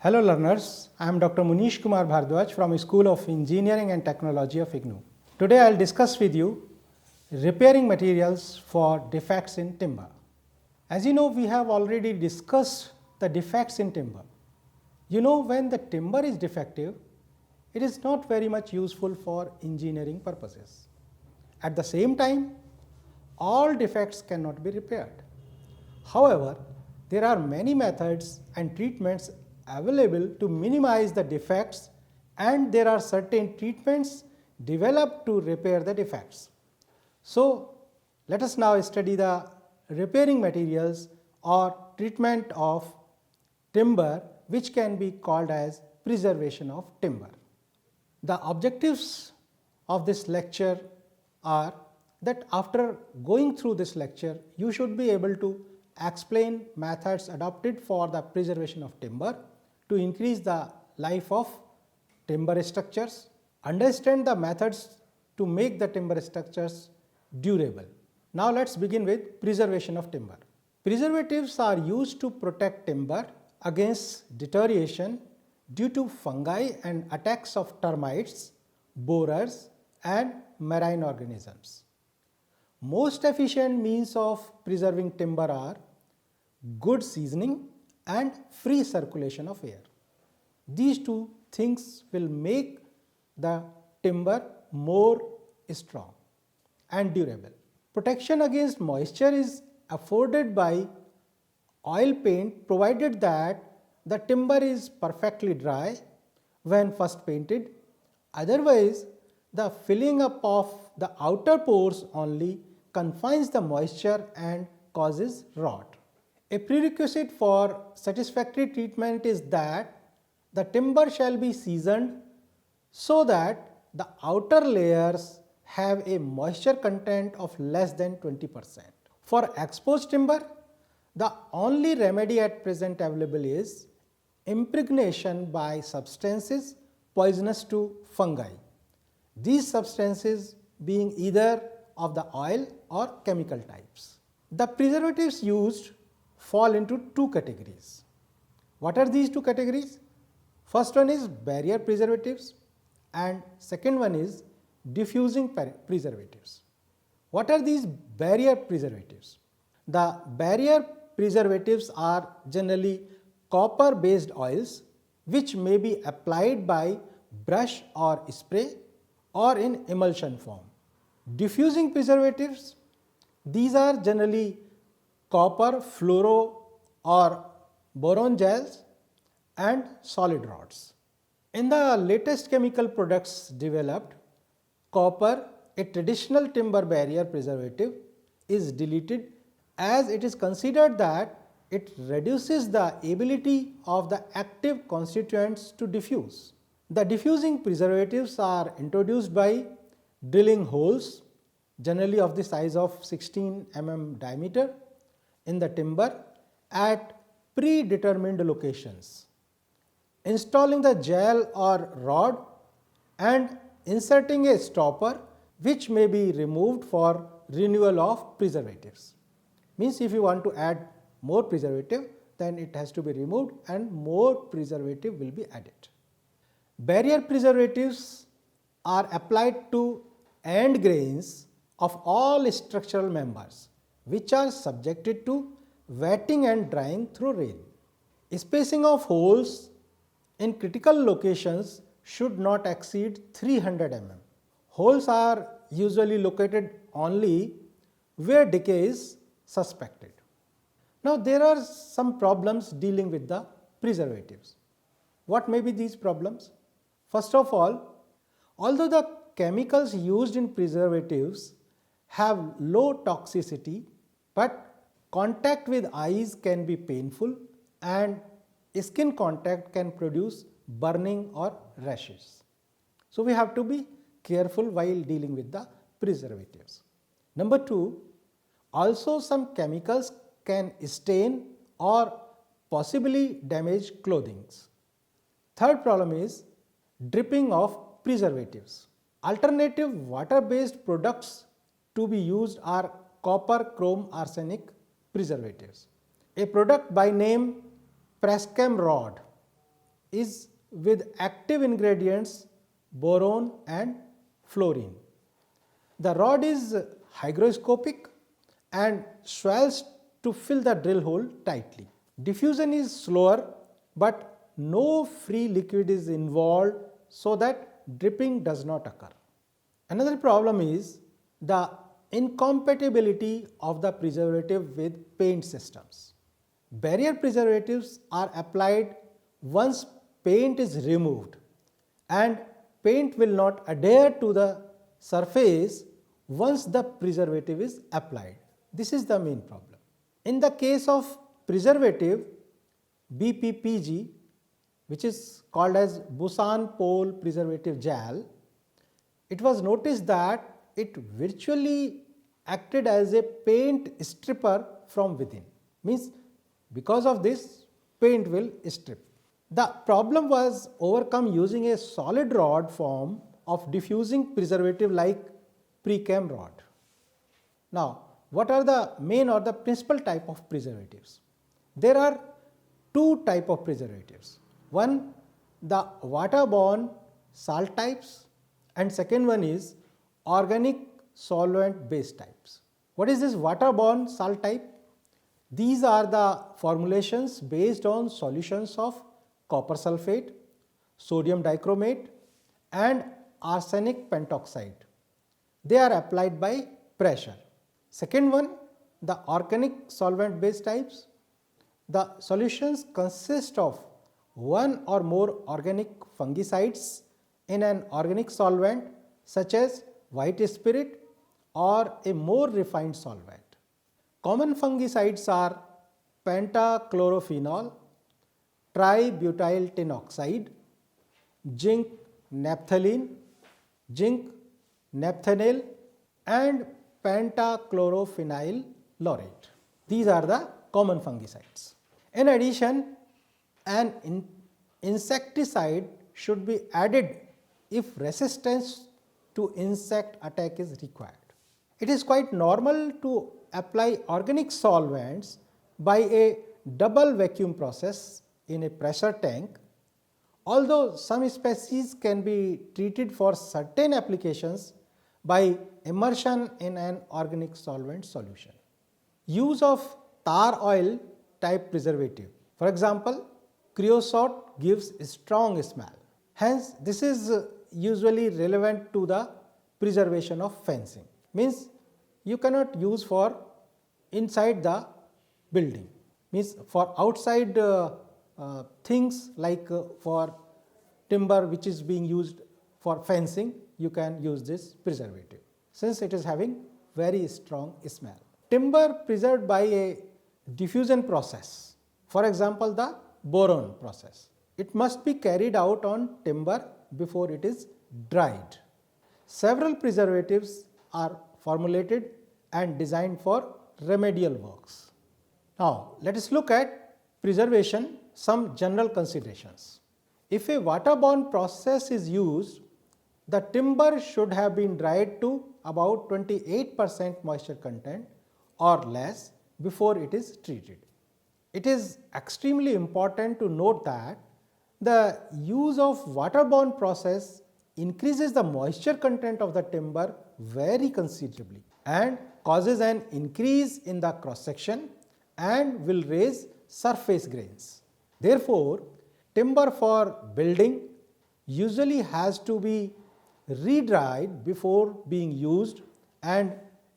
Hello learners, I am Dr. Munish Kumar Bhardwaj from School of Engineering and Technology of IGNOU. Today I will discuss with you repairing materials for defects in timber. As you know, we have already discussed the defects in timber. You know, when the timber is defective, it is not very much useful for engineering purposes. At the same time, all defects cannot be repaired. However, there are many methods and treatments available to minimize the defects, and there are certain treatments developed to repair the defects. So, let us now study the repairing materials or treatment of timber, which can be called as preservation of timber. The objectives of this lecture are that after going through this lecture, you should be able to explain methods adopted for the preservation of timber to increase the life of timber structures, understand the methods to make the timber structures durable. Now let us begin with preservation of timber. Preservatives are used to protect timber against deterioration due to fungi and attacks of termites, borers and marine organisms. Most efficient means of preserving timber are good seasoning and free circulation of air. These two things will make the timber more strong and durable. Protection against moisture is afforded by oil paint, provided that the timber is perfectly dry when first painted. Otherwise, the filling up of the outer pores only confines the moisture and causes rot. A prerequisite for satisfactory treatment is that the timber shall be seasoned so that the outer layers have a moisture content of less than 20%. For exposed timber, the only remedy at present available is impregnation by substances poisonous to fungi. These substances being either of the oil or chemical types. The preservatives used fall into two categories. What are these two categories? First one is barrier preservatives and second one is diffusing preservatives. What are these barrier preservatives? The barrier preservatives are generally copper based oils which may be applied by brush or spray or in emulsion form. Diffusing preservatives, these are generally copper, fluoro or boron gels and solid rods. In the latest chemical products developed, copper, a traditional timber barrier preservative, is deleted as it is considered that it reduces the ability of the active constituents to diffuse. The diffusing preservatives are introduced by drilling holes, generally of the size of 16 mm diameter, in the timber at predetermined locations, installing the gel or rod and inserting a stopper which may be removed for renewal of preservatives. Means if you want to add more preservative, then it has to be removed and more preservative will be added. Barrier preservatives are applied to end grains of all structural members which are subjected to wetting and drying through rain. Spacing of holes in critical locations should not exceed 300 mm. Holes are usually located only where decay is suspected. Now there are some problems dealing with the preservatives. What may be these problems? First of all, although the chemicals used in preservatives have low toxicity, but contact with eyes can be painful and skin contact can produce burning or rashes. So we have to be careful while dealing with the preservatives. Number two, also some chemicals can stain or possibly damage clothing. Third problem is dripping of preservatives. Alternative water-based products to be used are copper chrome arsenic preservatives. A product by name Prescam rod is with active ingredients boron and fluorine. The rod is hygroscopic and swells to fill the drill hole tightly. Diffusion is slower, but no free liquid is involved so that dripping does not occur. Another problem is the incompatibility of the preservative with paint systems. Barrier preservatives are applied once paint is removed, and paint will not adhere to the surface once the preservative is applied. This is the main problem. In the case of preservative BPPG, which is called as Busan Pole Preservative Gel, it was noticed that it virtually acted as a paint stripper from within. Means because of this, paint will strip. The problem was overcome using a solid rod form of diffusing preservative like precam rod. Now, what are the main or the principal type of preservatives? There are two types of preservatives. One, the waterborne salt types, and second one is organic solvent base types. What is this waterborne salt type? These are the formulations based on solutions of copper sulfate, sodium dichromate and arsenic pentoxide. They are applied by pressure. Second one, the organic solvent base types. The solutions consist of one or more organic fungicides in an organic solvent such as white spirit or a more refined solvent. Common fungicides are pentachlorophenol, tributyl tin oxide, zinc naphthalene, zinc naphthanol and pentachlorophenyl laurate. These are the common fungicides. In addition, an insecticide should be added if resistance to insect attack is required. It is quite normal to apply organic solvents by a double vacuum process in a pressure tank, although some species can be treated for certain applications by immersion in an organic solvent solution. Use of tar oil type preservative. For example, creosote gives a strong smell. Hence, this is usually relevant to the preservation of fencing. Means you cannot use for inside the building. Means for outside things like for timber which is being used for fencing, you can use this preservative since it is having very strong smell. Timber preserved by a diffusion process, for example the boron process, it must be carried out on timber before it is dried. Several preservatives are formulated and designed for remedial works. Now, let us look at preservation, some general considerations. If a waterborne process is used, the timber should have been dried to about 28% moisture content or less before it is treated. It is extremely important to note that the use of waterborne process increases the moisture content of the timber very considerably and causes an increase in the cross section and will raise surface grains. Therefore, timber for building usually has to be re-dried before being used and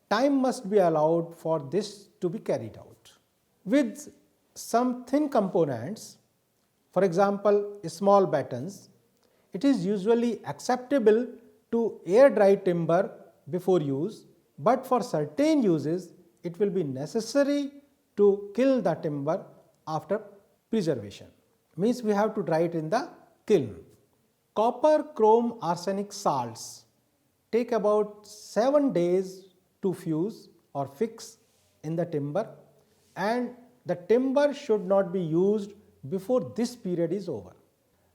time must be allowed for this to be carried out. With some thin components, for example small battens, it is usually acceptable to air dry timber before use, but for certain uses it will be necessary to kill the timber after preservation. Means we have to dry it in the kiln. Copper, chrome, arsenic salts take about 7 days to fuse or fix in the timber, and the timber should not be used before this period is over.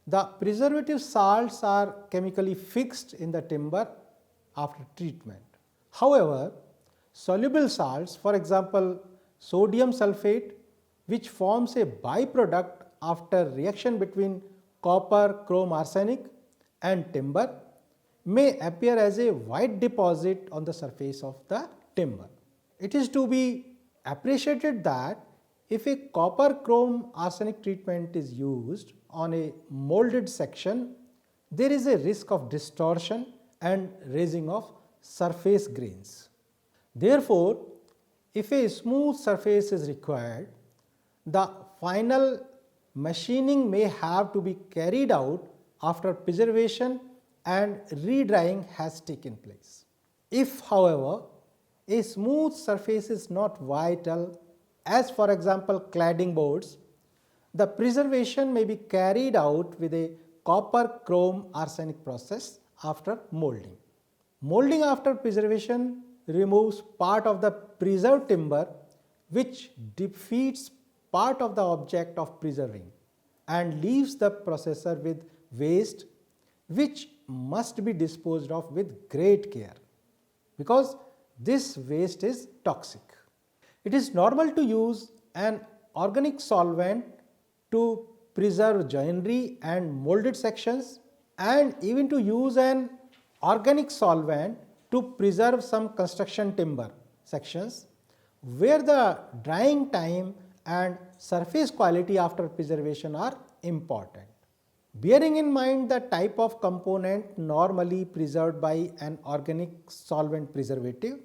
The preservative salts are chemically fixed in the timber after treatment. However, soluble salts, for example sodium sulfate, which forms a byproduct after reaction between copper, chrome, arsenic and timber may appear as a white deposit on the surface of the timber. It is to be appreciated that if a copper, chrome, arsenic treatment is used on a molded section, there is a risk of distortion and raising of surface grains. Therefore, if a smooth surface is required, the final machining may have to be carried out after preservation and re-drying has taken place. If, however, a smooth surface is not vital, as for example cladding boards, the preservation may be carried out with a copper, chrome, arsenic process after molding. Molding after preservation removes part of the preserved timber which defeats part of the object of preserving and leaves the processor with waste which must be disposed of with great care because this waste is toxic. It is normal to use an organic solvent to preserve joinery and molded sections and even to use an organic solvent to preserve some construction timber sections where the drying time and surface quality after preservation are important. Bearing in mind the type of component normally preserved by an organic solvent preservative,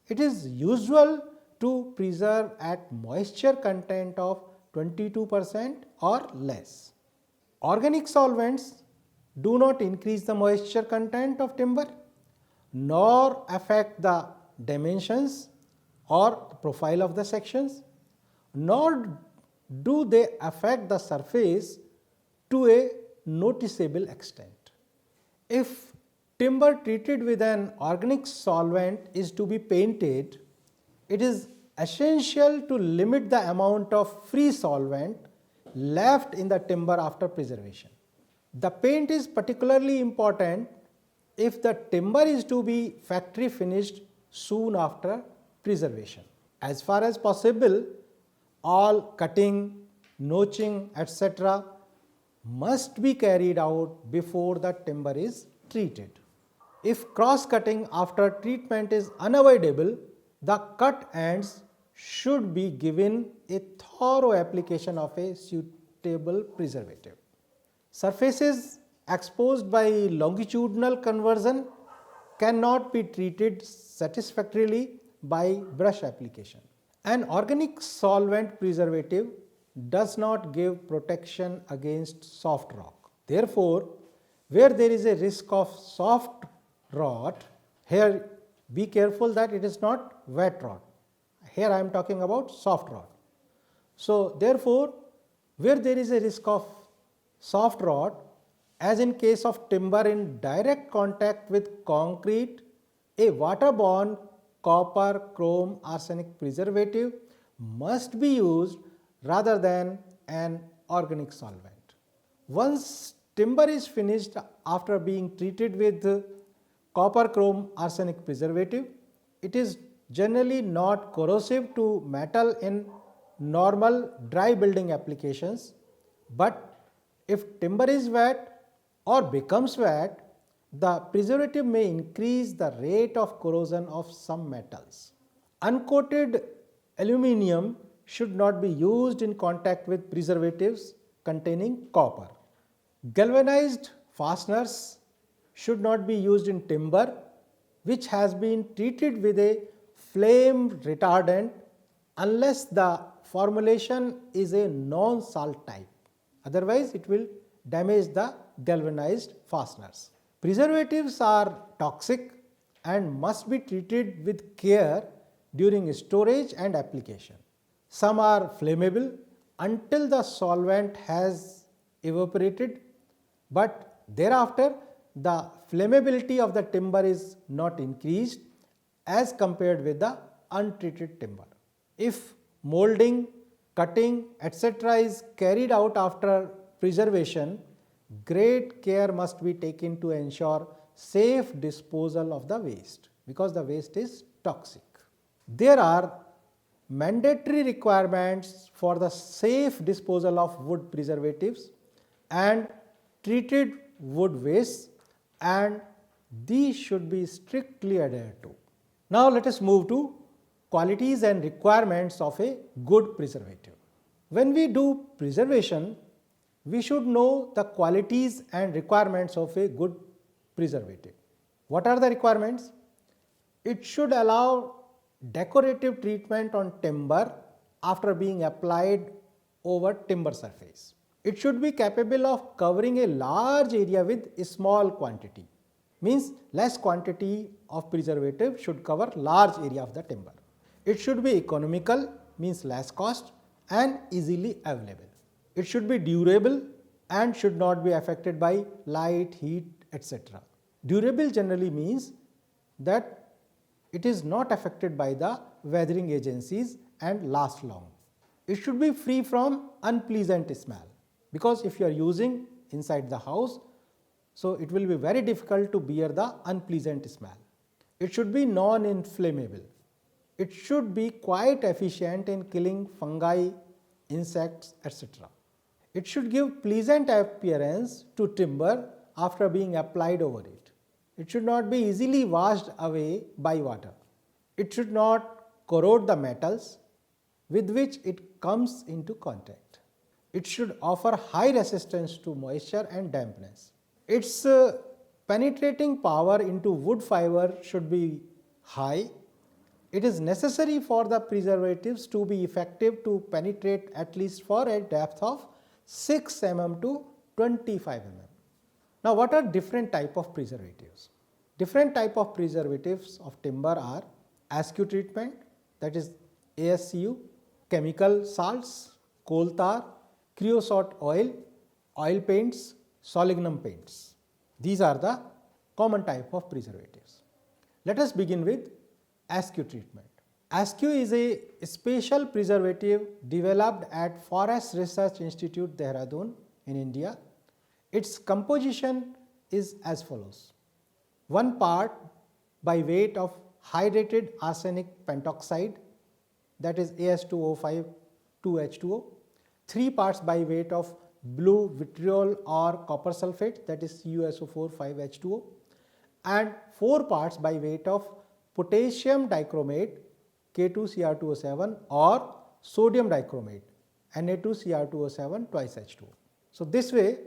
it is usual to preserve at moisture content of 22% or less. Organic solvents do not increase the moisture content of timber nor affect the dimensions or profile of the sections, nor do they affect the surface to a noticeable extent. If timber treated with an organic solvent is to be painted, it is essential to limit the amount of free solvent left in the timber after preservation. The paint is particularly important if the timber is to be factory finished soon after preservation. As far as possible, all cutting, notching, etc. must be carried out before the timber is treated. If cross cutting after treatment is unavoidable, the cut ends should be given a thorough application of a suitable preservative. Surfaces exposed by longitudinal conversion cannot be treated satisfactorily by brush application. An organic solvent preservative does not give protection against soft rock. Therefore, where there is a risk of soft rot, here be careful that it is not wet rot. Here I am talking about soft rot. So, therefore, where there is a risk of soft rot, as in case of timber in direct contact with concrete, a waterborne copper, chrome, arsenic preservative must be used rather than an organic solvent. Once timber is finished after being treated with copper, chrome, arsenic preservative, it is generally not corrosive to metal in normal dry building applications, but if timber is wet or becomes wet, the preservative may increase the rate of corrosion of some metals. Uncoated aluminium should not be used in contact with preservatives containing copper. Galvanized fasteners should not be used in timber which has been treated with a flame retardant unless the formulation is a non-salt type. Otherwise, it will damage the galvanized fasteners. Preservatives are toxic and must be treated with care during storage and application. Some are flammable until the solvent has evaporated, but thereafter the flammability of the timber is not increased as compared with the untreated timber. If molding, cutting, etc. is carried out after preservation, great care must be taken to ensure safe disposal of the waste because the waste is toxic. There are mandatory requirements for the safe disposal of wood preservatives and treated wood wastes, and these should be strictly adhered to. Now let us move to qualities and requirements of a good preservative. When we do preservation, we should know the qualities and requirements of a good preservative. What are the requirements? It should allow decorative treatment on timber after being applied over timber surface. It should be capable of covering a large area with a small quantity. Means less quantity of preservative should cover large area of the timber. It should be economical, means less cost, and easily available. It should be durable and should not be affected by light, heat, etc. Durable generally means that it is not affected by the weathering agencies and last long. It should be free from unpleasant smell, because if you are using inside the house, so it will be very difficult to bear the unpleasant smell. It should be non-inflammable. It should be quite efficient in killing fungi, insects, etc. It should give pleasant appearance to timber after being applied over it. It should not be easily washed away by water. It should not corrode the metals with which it comes into contact. It should offer high resistance to moisture and dampness. Its penetrating power into wood fiber should be high. It is necessary for the preservatives to be effective to penetrate at least for a depth of 6 mm to 25 mm. Now, what are different type of preservatives? Different type of preservatives of timber are ASCU treatment, that is ASCU, chemical salts, coal tar, creosote oil, oil paints, Solignum paints. These are the common type of preservatives. Let us begin with ASCU treatment. ASCU is a special preservative developed at Forest Research Institute, Dehradun in India. Its composition is as follows: 1 part by weight of hydrated arsenic pentoxide, that is As2O5 2H2O, 3 parts by weight of blue vitriol or copper sulfate, that is CuSO4 5H2O, and 4 parts by weight of potassium dichromate K2Cr2O7 or sodium dichromate Na2Cr2O7 twice H2O. So, this way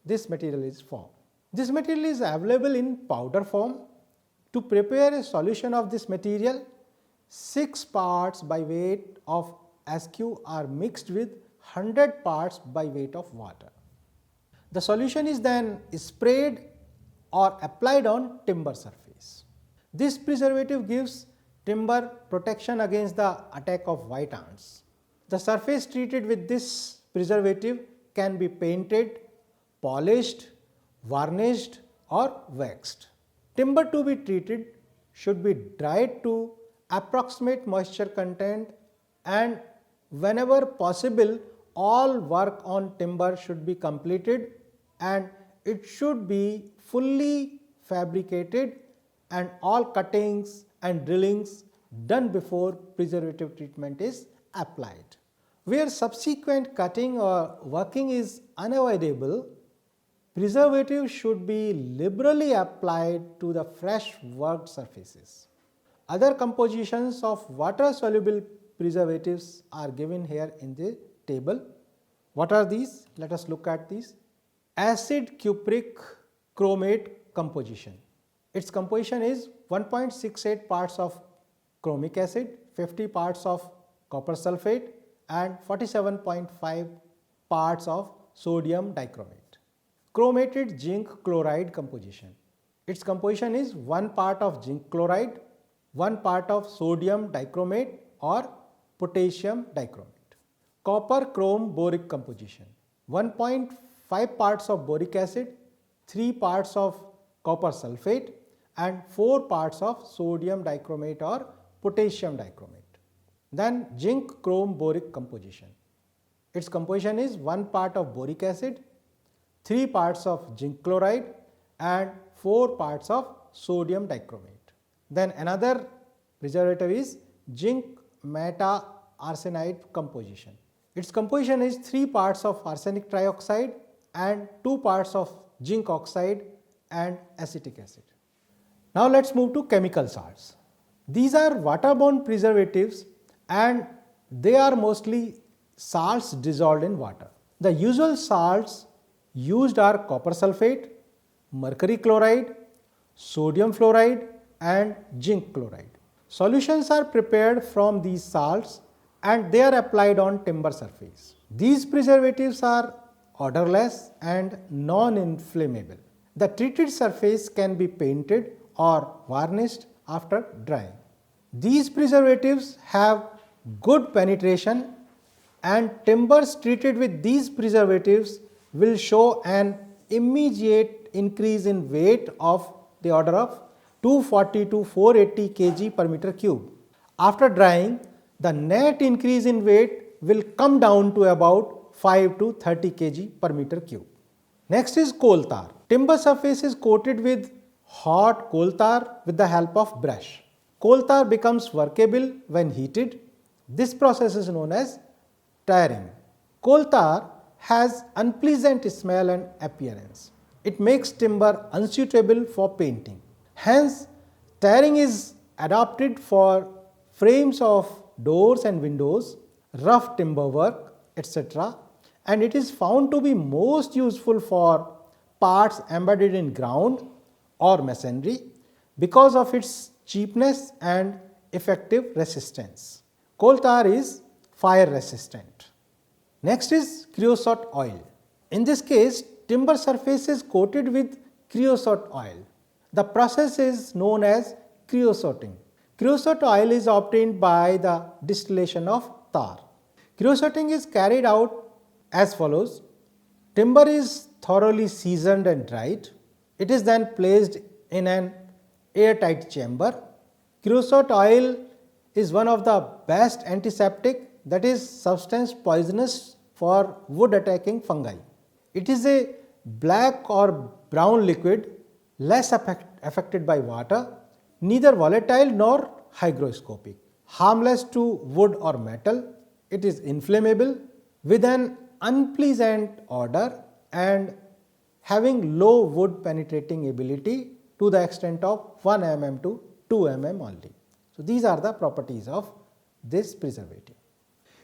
this material is formed. This material is available in powder form. To prepare a solution of this material, 6 parts by weight of ASCU are mixed with 100 parts by weight of water. The solution is then sprayed or applied on timber surface. This preservative gives timber protection against the attack of white ants. The surface treated with this preservative can be painted, polished, varnished or waxed. Timber to be treated should be dried to approximate moisture content, and whenever possible all work on timber should be completed and it should be fully fabricated and all cuttings and drillings done before preservative treatment is applied. Where subsequent cutting or working is unavoidable, preservative should be liberally applied to the fresh worked surfaces. Other compositions of water soluble preservatives are given here in the table. What are these? Let us look at these. Acid cupric chromate composition. Its composition is 1.68 parts of chromic acid, 50 parts of copper sulfate and 47.5 parts of sodium dichromate. Chromated zinc chloride composition. Its composition is 1 part of zinc chloride, 1 part of sodium dichromate or potassium dichromate. Copper chrome boric composition. 1.5 parts of boric acid, 3 parts of copper sulfate and 4 parts of sodium dichromate or potassium dichromate. Then zinc chrome boric composition. Its composition is 1 part of boric acid, 3 parts of zinc chloride and 4 parts of sodium dichromate. Then another preservative is zinc meta arsenide composition. Its composition is 3 parts of arsenic trioxide and 2 parts of zinc oxide and acetic acid. Now let's move to chemical salts. These are waterborne preservatives and they are mostly salts dissolved in water. The usual salts used are copper sulfate, mercury chloride, sodium fluoride and zinc chloride. Solutions are prepared from these salts and they are applied on timber surface. These preservatives are odorless and non-inflammable. The treated surface can be painted or varnished after drying. These preservatives have good penetration and timbers treated with these preservatives will show an immediate increase in weight of the order of 240 to 480 kg per meter cube. After drying, the net increase in weight will come down to about 5 to 30 kg per meter cube. Next is coal tar. Timber surface is coated with hot coal tar with the help of brush. Coal tar becomes workable when heated. This process is known as tarring. Coal tar has unpleasant smell and appearance. It makes timber unsuitable for painting. Hence, tarring is adopted for frames of doors and windows, rough timber work, etc. and it is found to be most useful for parts embedded in ground or masonry because of its cheapness and effective resistance. Coal tar is fire resistant. Next is creosote oil. In this case, timber surface is coated with creosote oil. The process is known as creosoting. Creosote oil is obtained by the distillation of tar. Creosoting is carried out as follows. Timber is thoroughly seasoned and dried. It is then placed in an airtight chamber. Creosote oil is one of the best antiseptic, that is substance poisonous for wood attacking fungi. It is a black or brown liquid, less affected by water, neither volatile nor hygroscopic, harmless to wood or metal. It is inflammable with an unpleasant odor and having low wood penetrating ability to the extent of 1 mm to 2 mm only. So, these are the properties of this preservative.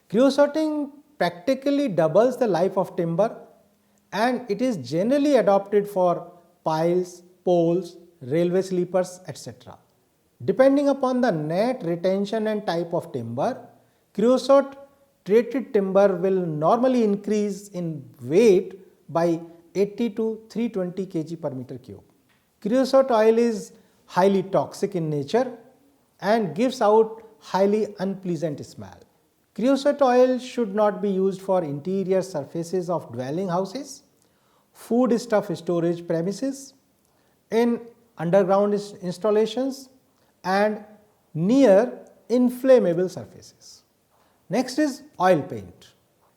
Creosoting practically doubles the life of timber and it is generally adopted for piles, poles, railway sleepers, etc. Depending upon the net retention and type of timber, creosote treated timber will normally increase in weight by 80 to 320 kg per meter cube. Creosote oil is highly toxic in nature and gives out highly unpleasant smell. Creosote oil should not be used for interior surfaces of dwelling houses, food stuff storage premises, in underground installations and near inflammable surfaces. Next is oil paint.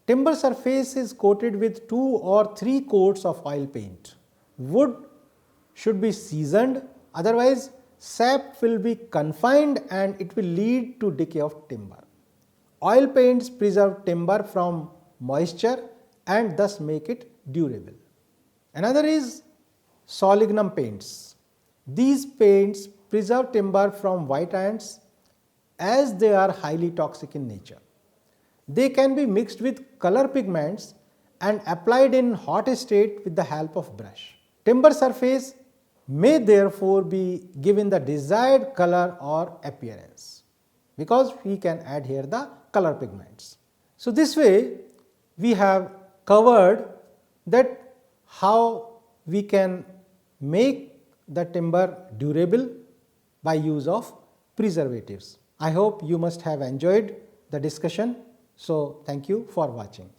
Timber surface is coated with 2 or 3 coats of oil paint. Wood should be seasoned, otherwise sap will be confined and it will lead to decay of timber. Oil paints preserve timber from moisture and thus make it durable. Another is Solignum paints. These paints preserve timber from white ants as they are highly toxic in nature. They can be mixed with color pigments and applied in hot state with the help of brush. Timber surface may therefore be given the desired color or appearance because we can add here the color pigments. So, this way we have covered that how we can make the timber durable by use of preservatives. I hope you must have enjoyed the discussion. So, thank you for watching.